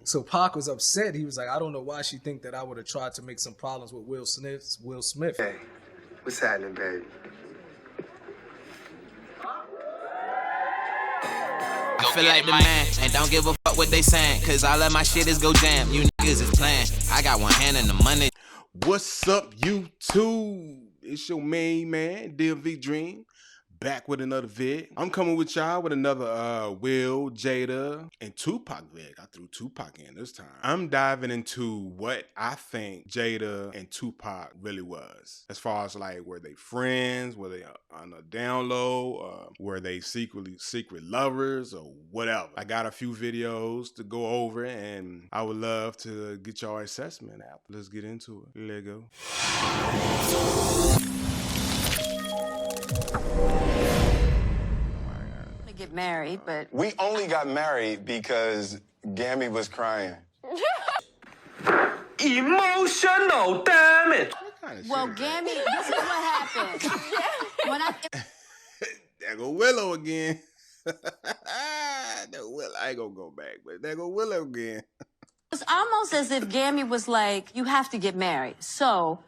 So Pac was upset. He was like, I don't know why she think that I would have tried to make some problems with Will Smith. Hey, what's happening, baby? I feel like the man, and don't give a fuck what they saying, cause all of my shit is go jam. You niggas is playing. I got one hand in the money. What's up, YouTube? It's your main man, DMV Dream, back with another vid. I'm coming with y'all with another Will, Jada, and Tupac vid. I threw Tupac in this time. I'm diving into what I think Jada and Tupac really was. As far as like, were they friends? Were they on a down low? Were they secret lovers or whatever? I got a few videos to go over and I would love to get y'all assessment out. Let's get into it. Let's go. Get married, but we only got married because Gammy was crying. Emotional, damn it! Well, Gammy, this is what happened. When There go Willow again. I ain't gonna go back, but there go Willow again. It's almost as if Gammy was like, you have to get married. So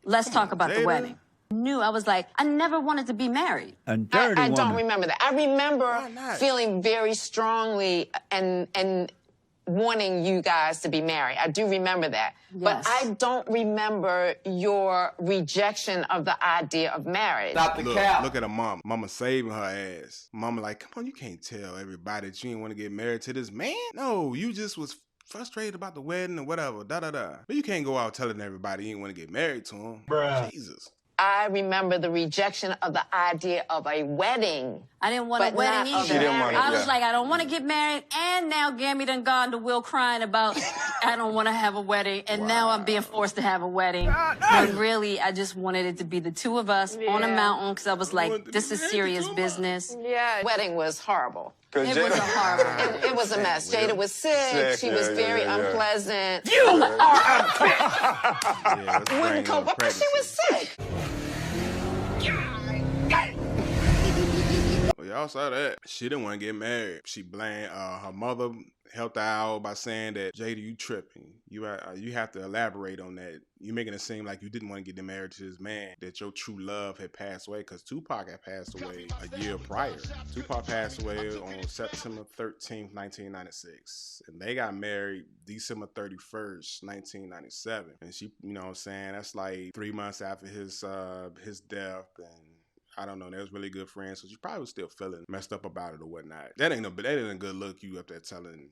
let's talk about the wedding. I was like, I never wanted to be married. I don't remember that. I remember feeling very strongly and wanting you guys to be married. I do remember that. Yes. But I don't remember your rejection of the idea of marriage. Look at her mom. Mama saving her ass. Mama like, come on, you can't tell everybody that you didn't want to get married to this man. No, you just was frustrated about the wedding or whatever, da-da-da. But you can't go out telling everybody you didn't want to get married to him. Bruh. Jesus. I remember the rejection of the idea of a wedding. I didn't want a wedding either. I was like, I don't want to get married. And now Gammy done gone to Will crying about, I don't want to have a wedding. And now I'm being forced to have a wedding. When really, I just wanted it to be the two of us on a mountain because I was like, this is serious business. Yeah, wedding was horrible. It was horrible. It was a mess. Jada was sick. She was very unpleasant. You are unpleasant. Wouldn't come, but she was sick. Well, y'all saw that. She didn't want to get married. She blamed her mother helped her out by saying that, Jada, you tripping. You have to elaborate on that. You making it seem like you didn't want to get married to this man, that your true love had passed away, because Tupac had passed away a year prior. Tupac passed away on September 13th, 1996. And they got married December 31st, 1997. And she, you know what I'm saying, that's like 3 months after his death. And I don't know, they was really good friends, so she probably was still feeling messed up about it or whatnot. That ain't a good look, you up there telling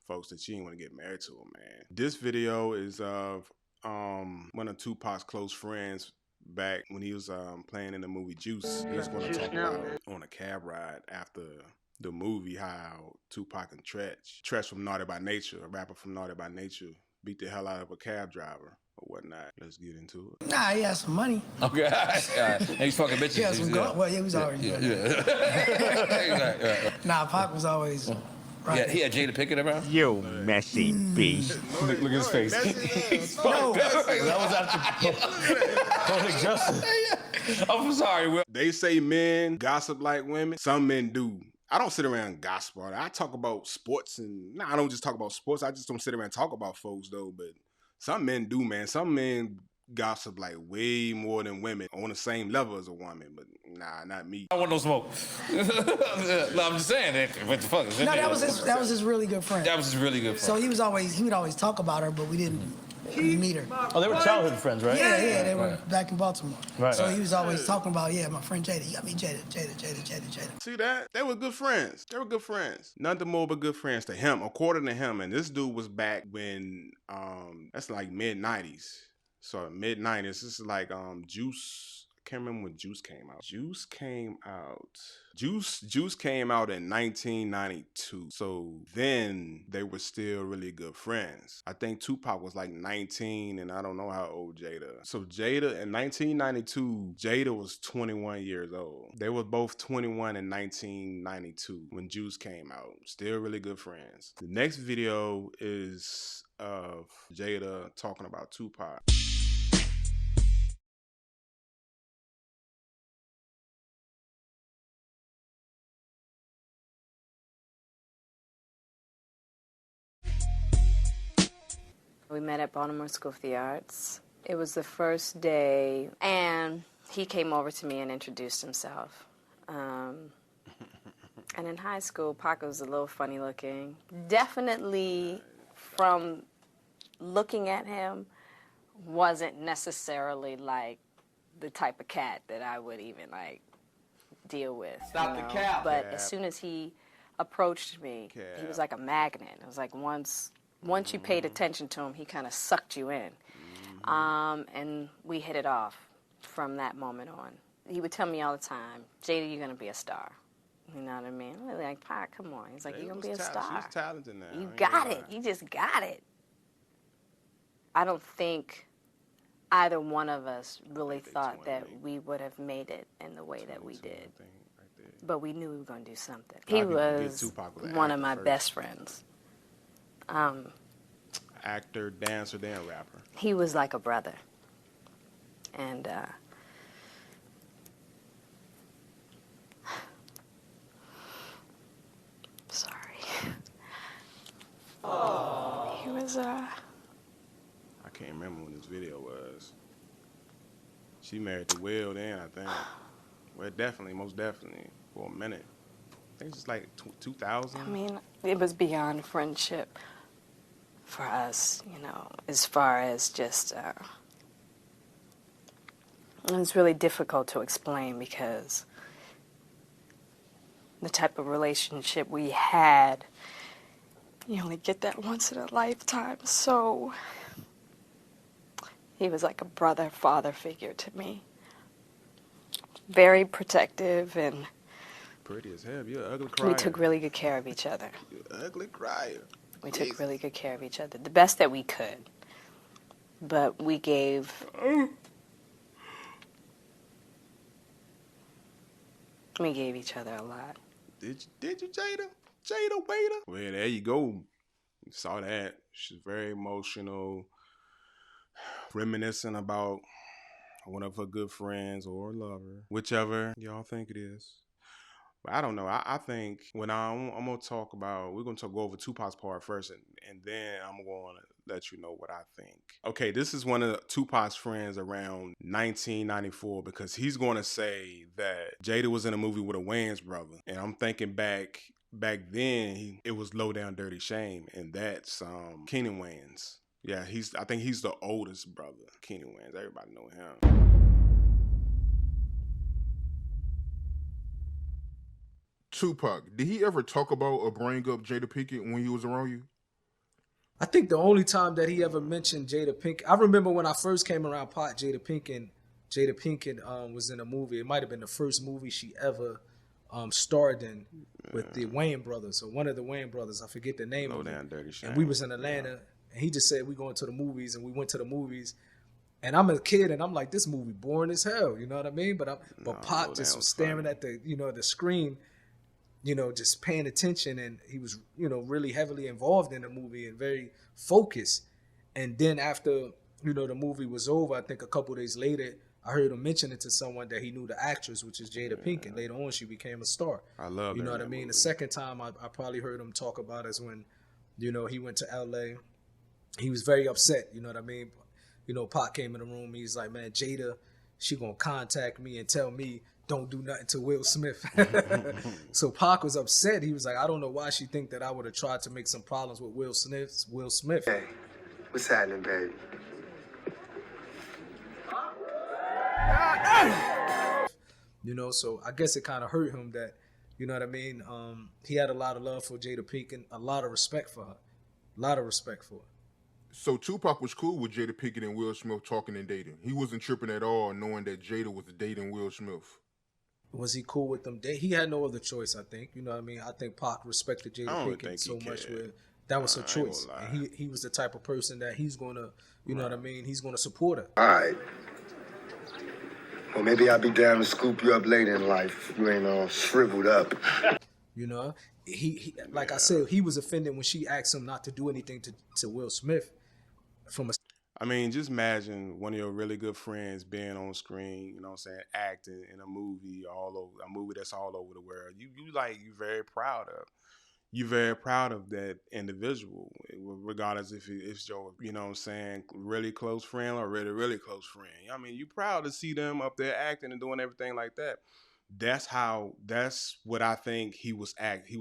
folks that you ain't want to get married to him, man. This video is of one of Tupac's close friends back when he was playing in the movie Juice. He was going to talk about on a cab ride after the movie how Tupac and Tretch from Naughty by Nature, a rapper from Naughty by Nature, beat the hell out of a cab driver or whatnot. Let's get into it. Nah, he had some money. Okay, and he's fucking bitches. He had some gold. Well, he was always Nah, Pac was always right. Yeah, he had Jada Pickett around. You messy beast. Look at his face. No, that was after Poetic Justice. I'm sorry, Will. They say men gossip like women. Some men do. I don't sit around and gossip. I talk about sports and I don't just talk about sports. I just don't sit around and talk about folks though. But some men do, man. Some men gossip like way more than women on the same level as a woman. But nah, not me. I want no smoke. No, I'm just saying. What the fuck? No, that was his really good friend. That was his really good friend. So he would always talk about her, but we didn't meet her. Oh, they were childhood friends, right? Yeah, they were back in Baltimore. Right. So he was always talking about, my friend Jada. You got me Jada. See that? They were good friends. They were good friends. Nothing more but good friends to him, according to him. And this dude was back when, that's like mid-90s. So mid-90s, this is like Juice. I can't remember when Juice came out. Juice came out in 1992. So then they were still really good friends. I think Tupac was like 19 and I don't know how old Jada. So Jada in 1992, Jada was 21 years old. They were both 21 in 1992 when Juice came out. Still really good friends. The next video is of Jada talking about Tupac. We met at Baltimore School of the Arts. It was the first day, and he came over to me and introduced himself. And in high school, Pac was a little funny looking. Definitely, from looking at him, wasn't necessarily like the type of cat that I would even like deal with. Stop the cap. But as soon as he approached me, he was like a magnet. It was like once you paid attention to him, he kind of sucked you in. And we hit it off from that moment on. He would tell me all the time, Jada, you're going to be a star. You know what I mean? I'm like, Pac, come on. He's like, you're going to be a star. She's talented now. You got it. You just got it. I don't think either one of us really thought that we would have made it in the way that we did. But we knew we were going to do something. He was one of my best friends. Actor, dancer, then rapper. He was like a brother. And sorry. He was I can't remember when this video was. She married to Will then, I think. Well, definitely, most definitely, for a minute. I think it's just like 2000. I mean, it was beyond friendship for us, you know, as far as just, it's really difficult to explain because the type of relationship we had, you only get that once in a lifetime, so he was like a brother, father figure to me. Very protective and pretty as hell. You're an ugly crier. we took really good care of each other. You're an ugly crier. We took really good care of each other, the best that we could. But we gave each other a lot. Did you, Jada? Jada Waiter? Well, there you go. You saw that. She's very emotional, reminiscing about one of her good friends or lover, whichever y'all think it is. But I don't know. I think when I'm going to talk about, we're going to go over Tupac's part first, and then I'm going to let you know what I think. Okay, this is one of Tupac's friends around 1994 because he's going to say that Jada was in a movie with a Wayans brother. And I'm thinking back then, it was Low Down Dirty Shame, and that's Keenan Wayans. Yeah, I think he's the oldest brother, Keenan Wayans. Everybody know him. Tupac, did he ever talk about or bring up Jada Pinkett when he was around you? I think the only time that he ever mentioned Jada Pinkett, I remember when I first came around Pot, Jada Pinkett was in a movie. It might have been the first movie she ever starred in with the Wayans brothers, or one of the Wayans brothers. I forget the name of it. Dirty Shame. And we was in Atlanta, and he just said, we going to the movies, and we went to the movies. And I'm a kid, and I'm like, this movie boring as hell, you know what I mean? But Pot just was staring at the screen, just paying attention, and he was, really heavily involved in the movie and very focused. And then after, the movie was over, I think a couple of days later, I heard him mention it to someone that he knew the actress, which is Jada Pinkett. Later on, she became a star. I love You know what I mean? Movie. The second time I probably heard him talk about is when, he went to LA. He was very upset, you know what I mean? Pac came in the room. He's like, man, Jada, she gonna contact me and tell me don't do nothing to Will Smith. So Pac was upset. He was like, I don't know why she think that I would have tried to make some problems with Will Smith. Hey, what's happening, baby? So I guess it kind of hurt him that, you know what I mean? He had a lot of love for Jada Pinkett, a lot of respect for her. A lot of respect for her. So Tupac was cool with Jada Pinkett and Will Smith talking and dating. He wasn't tripping at all knowing that Jada was dating Will Smith. Was he cool with them? He had no other choice, I think. You know what I mean? I think Pac respected Jada Pinkett so much where that was her choice. And he was the type of person that he's going to, you know what I mean? He's going to support her. All right. Well, maybe I'll be down to scoop you up later in life if you ain't all shriveled up. He like I said, he was offended when she asked him not to do anything to Will Smith. I mean, just imagine one of your really good friends being on screen, you know what I'm saying, acting in a movie that's all over the world. You very proud of. you're very proud of that individual, regardless if it's your, you know what I'm saying, really close friend or really, really close friend. I mean, you're proud to see them up there acting and doing everything like that. That's what I think he was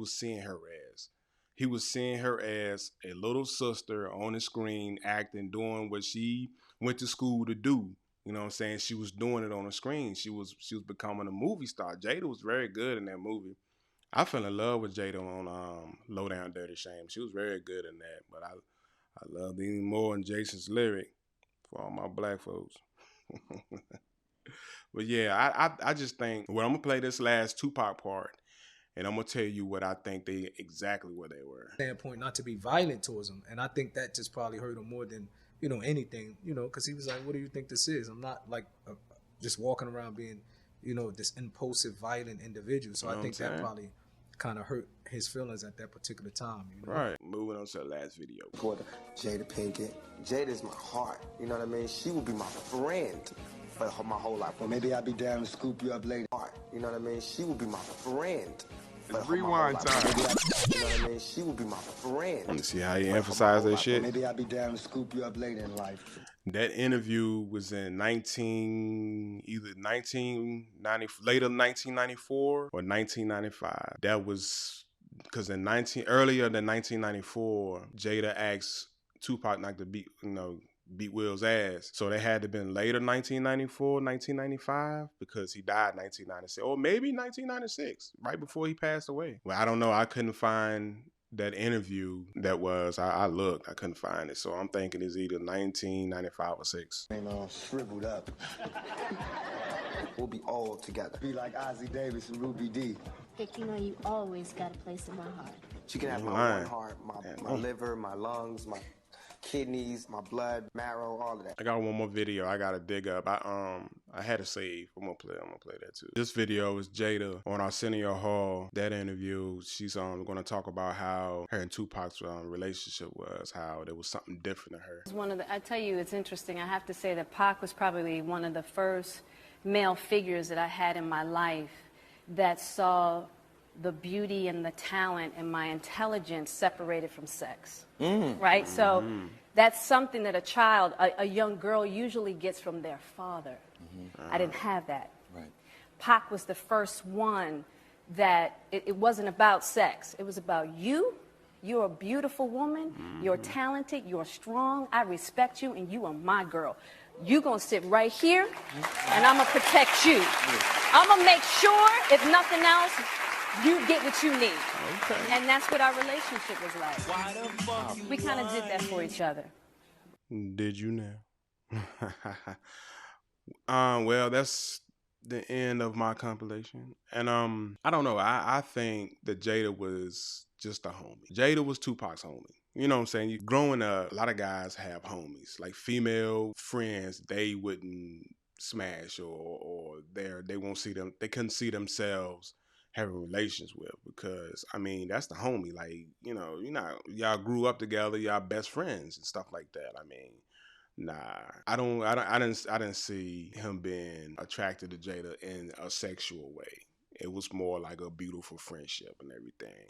seeing her as. He was seeing her as a little sister on the screen acting, doing what she went to school to do. You know what I'm saying? She was doing it on the screen. She was becoming a movie star. Jada was very good in that movie. I fell in love with Jada on Low Down Dirty Shame. She was very good in that, but I loved even more in Jason's lyric for all my black folks. But yeah, I just think, well, I'm gonna play this last Tupac part, and I'm gonna tell you what I think exactly where they were. Standpoint, not to be violent towards him, and I think that just probably hurt him more than anything, because he was like, "What do you think this is? I'm not like just walking around being, this impulsive, violent individual." So I think that probably kind of hurt his feelings at that particular time. Right. Moving on to the last video. For Jada Pinkett. Jada's my heart. You know what I mean? She will be my friend for my whole life. Well, maybe I'll be down to scoop you up later. You know what I mean? She will be my friend. It's rewind time. You know what I mean? She will be my friend. Want to see how he emphasized that shit? Maybe I'll be down to scoop you up later in life. That interview was in later 1994 or 1995. That was because earlier than 1994, Jada asked Tupac not to beat Will's ass. So they had to been later 1994, 1995, because he died 1996. Or maybe 1996, right before he passed away. Well, I don't know. I couldn't find that interview I looked. I couldn't find it. So I'm thinking it's either 1995 or 6. Shriveled up. We'll be all together. Be like Ozzie Davis and Ruby D. Vic, you always got a place in my heart. She can have my one heart, my liver, my lungs, my kidneys, my blood, marrow, all of that. I got one more video I gotta dig up. I had to save. I'm gonna play that too. This video is Jada on Arsenio Hall. That interview, she's gonna talk about how her and Tupac's relationship was, how there was something different to her. I tell you, it's interesting. I have to say that Pac was probably one of the first male figures that I had in my life that saw the beauty and the talent and my intelligence separated from sex, right? So that's something that a young girl usually gets from their father. I didn't have that. Right. Pac was the first one that it wasn't about sex. It was about you. You're a beautiful woman. You're talented. You're strong. I respect you, and you are my girl. You're going to sit right here, and I'm going to protect you. I'm going to make sure, if nothing else, you get what you need. Okay. And that's what our relationship was like. We kind of did that for each other. Did you now? Well, that's the end of my compilation. And I don't know. I think that Jada was just a homie. Jada was Tupac's homie. You know what I'm saying? Growing up, a lot of guys have homies. Like female friends, they wouldn't smash or they won't see them. They couldn't see themselves having relations with, because I mean, that's the homie. Like, y'all grew up together, y'all best friends and stuff like that. I mean, nah, I didn't see him being attracted to Jada in a sexual way. It was more like a beautiful friendship and everything.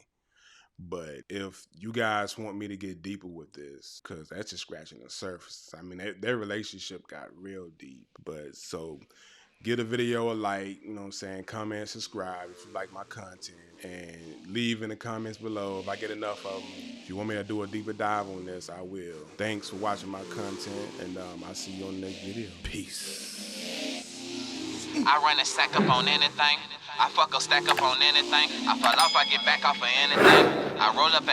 But if you guys want me to get deeper with this, because that's just scratching the surface. I mean, their relationship got real deep. But so give the video a like, you know what I'm saying? Comment, subscribe if you like my content. And leave in the comments below if I get enough of them. If you want me to do a deeper dive on this, I will. Thanks for watching my content, and I'll see you on the next video. Peace. I run a stack up on anything. I fuck a stack up on anything. I fall off, I get back off of anything. I roll up at